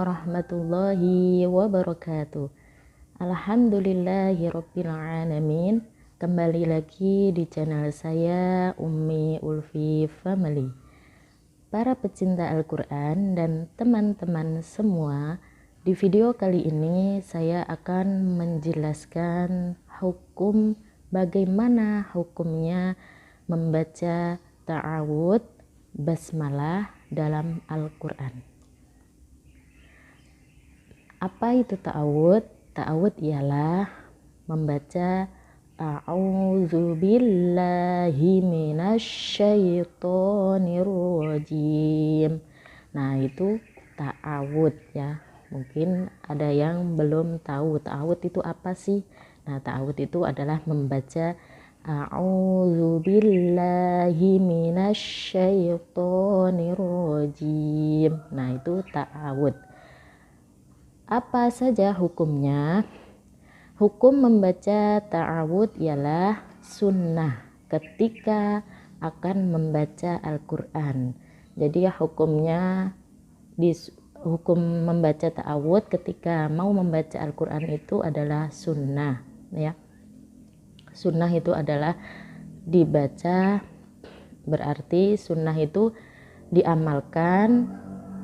warahmatullahi wabarakatuh. Alhamdulillahirabbil alamin. Kembali lagi di channel saya Ummi Ulfi Family. Para pecinta Al-Quran dan teman-teman semua, di video kali ini saya akan menjelaskan bagaimana hukumnya membaca ta'awud basmalah dalam Al-Quran. Apa itu ta'awud? Ta'awud ialah membaca a'udzubillahi minasyaitonirrajim. Nah, itu ta'awud ya. Mungkin ada yang belum tahu ta'awud itu apa sih. Nah, ta'awud itu adalah membaca a'udzubillahi minasyaitonirrajim. Nah, itu ta'awud. Apa saja hukumnya? Hukum membaca ta'awud ialah sunnah ketika akan membaca Al-Quran. Jadi hukumnya hukum membaca ta'awud ketika mau membaca Al-Quran itu adalah sunnah ya. Sunnah itu adalah dibaca, berarti sunnah itu diamalkan,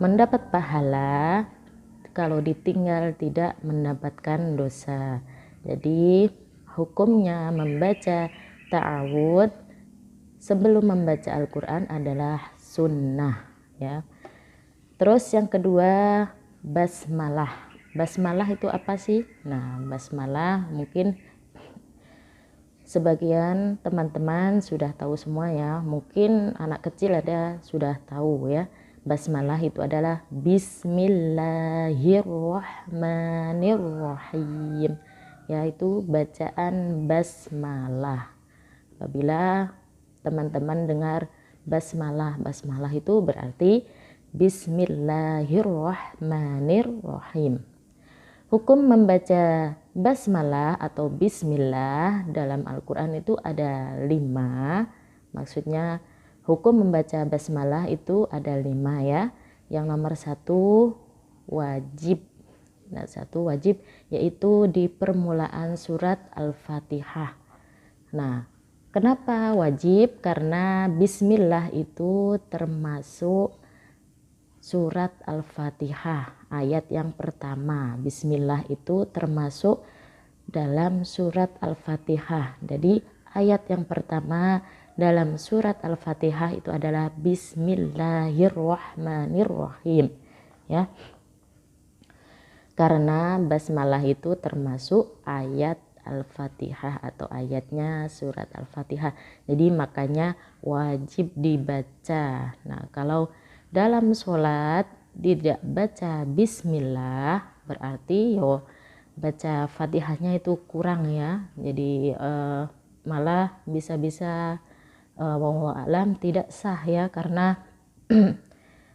mendapat pahala. Kalau ditinggal tidak mendapatkan dosa. Jadi hukumnya membaca ta'awud sebelum membaca Al-Quran adalah sunnah ya. Terus yang kedua, basmalah. Basmalah itu apa sih? Nah, basmalah mungkin sebagian teman-teman sudah tahu semua ya. Mungkin anak kecil ada sudah tahu ya. Basmalah itu adalah Bismillahirrahmanirrahim, yaitu bacaan basmalah. Apabila teman-teman dengar basmalah itu berarti Bismillahirrahmanirrahim. Hukum membaca basmalah atau bismillah dalam Al-Quran itu ada 5. Maksudnya hukum membaca basmalah itu ada 5 ya. Yang nomor 1 wajib. Nah, 1 wajib yaitu di permulaan surat Al-Fatihah. Nah, kenapa wajib? Karena bismillah itu termasuk surat Al-Fatihah ayat yang pertama. Bismillah itu termasuk dalam surat Al-Fatihah. Jadi ayat yang pertama dalam surat Al-Fatihah itu adalah Bismillahirrahmanirrahim ya. Karena basmalah itu termasuk ayat Al-Fatihah atau ayatnya surat Al-Fatihah. Jadi makanya wajib dibaca. Nah, kalau dalam sholat tidak baca bismillah berarti baca Fatihahnya itu kurang ya. Jadi malah bisa-bisa wallahu a'lam tidak sah ya, karena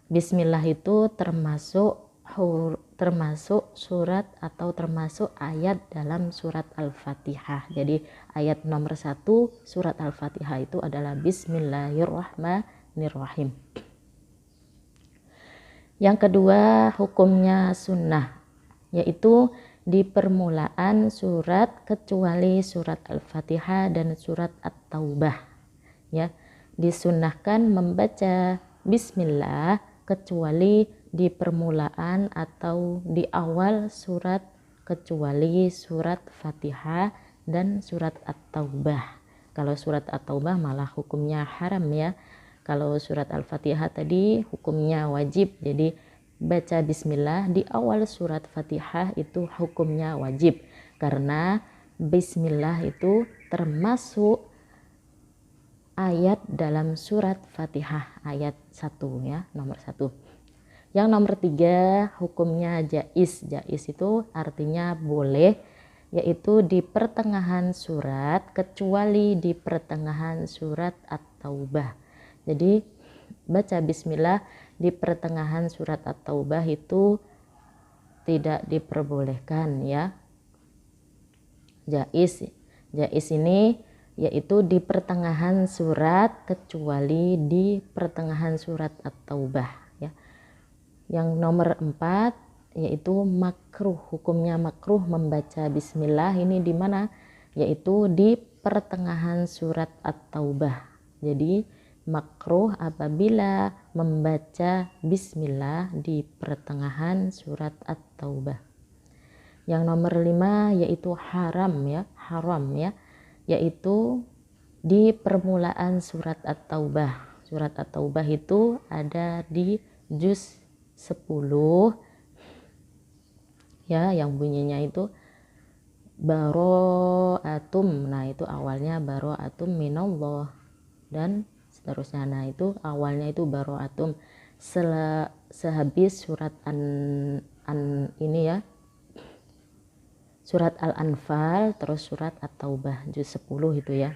bismillah itu termasuk surat atau termasuk ayat dalam surat Al-Fatihah. Jadi ayat nomor 1 surat Al-Fatihah itu adalah Bismillahirrahmanirrahim. Yang kedua hukumnya sunnah, yaitu di permulaan surat kecuali surat Al-Fatihah dan surat At-Taubah ya. Disunnahkan membaca bismillah kecuali di permulaan atau di awal surat kecuali surat Fatihah dan surat At-Taubah. Kalau surat At-Taubah malah hukumnya haram ya. Kalau surat Al-Fatihah tadi hukumnya wajib. Jadi baca bismillah di awal surat Fatihah itu hukumnya wajib, karena bismillah itu termasuk ayat dalam surat Fatihah ayat 1 ya, nomor 1. Yang nomor 3 hukumnya jaiz. Jaiz itu artinya boleh, yaitu di pertengahan surat kecuali di pertengahan surat At-Taubah. Jadi baca bismillah di pertengahan surat At-Taubah itu tidak diperbolehkan ya. Jaiz ini yaitu di pertengahan surat kecuali di pertengahan surat At-Taubah ya. Yang nomor 4 yaitu makruh. Hukumnya makruh membaca bismillah ini di mana? Yaitu di pertengahan surat At-Taubah. Jadi makruh apabila membaca bismillah di pertengahan surat At-Taubah. Yang nomor 5 yaitu haram ya, yaitu di permulaan surat At-Taubah. Surat At-Taubah itu ada di juz 10 ya, yang bunyinya itu baro'atum. Nah, itu awalnya baro'atum minallah dan seterusnya. Nah, itu awalnya itu baro'atum. Sehabis surat ini ya, surat Al-Anfal, terus surat At-Taubah juz 10 itu ya.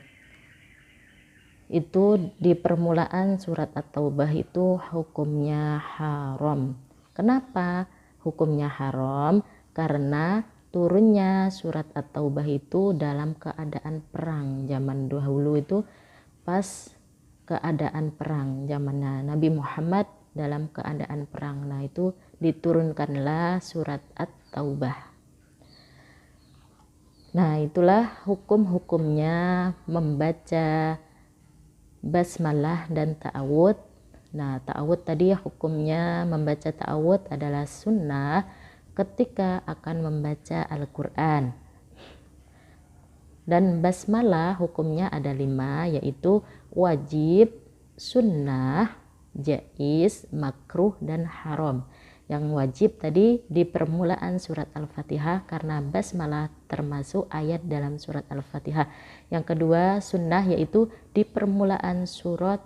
Itu di permulaan surat At-Taubah itu hukumnya haram. Kenapa hukumnya haram? Karena turunnya surat At-Taubah itu dalam keadaan perang. Zaman dahulu itu pas keadaan perang, zamannya Nabi Muhammad dalam keadaan perang. Nah, itu diturunkanlah surat At-Taubah. Nah, itulah hukum-hukumnya membaca basmalah dan ta'awud. Nah, ta'awud tadi hukumnya membaca ta'awud adalah sunnah ketika akan membaca Al-Quran. Dan basmalah hukumnya ada 5, yaitu wajib, sunnah, jaiz, makruh, dan haram. Yang wajib tadi di permulaan surat Al-Fatihah karena basmalah termasuk ayat dalam surat Al-Fatihah. Yang kedua sunnah yaitu di permulaan surah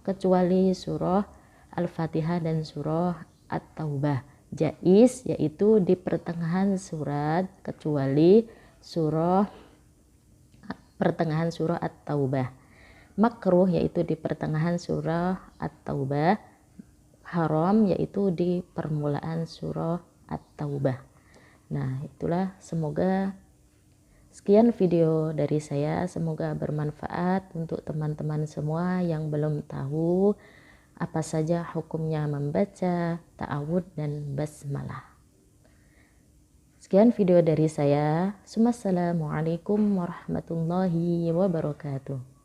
kecuali surah Al-Fatihah dan surah At-Taubah. Jaiz yaitu di pertengahan surat kecuali pertengahan surah At-Taubah. Makruh yaitu di pertengahan surah At-Taubah. Haram yaitu di permulaan surah At-Taubah. Nah, itulah, semoga sekian video dari saya, semoga bermanfaat untuk teman-teman semua yang belum tahu apa saja hukumnya membaca ta'awud dan basmalah. Sekian video dari saya. Wassalamualaikum warahmatullahi wabarakatuh.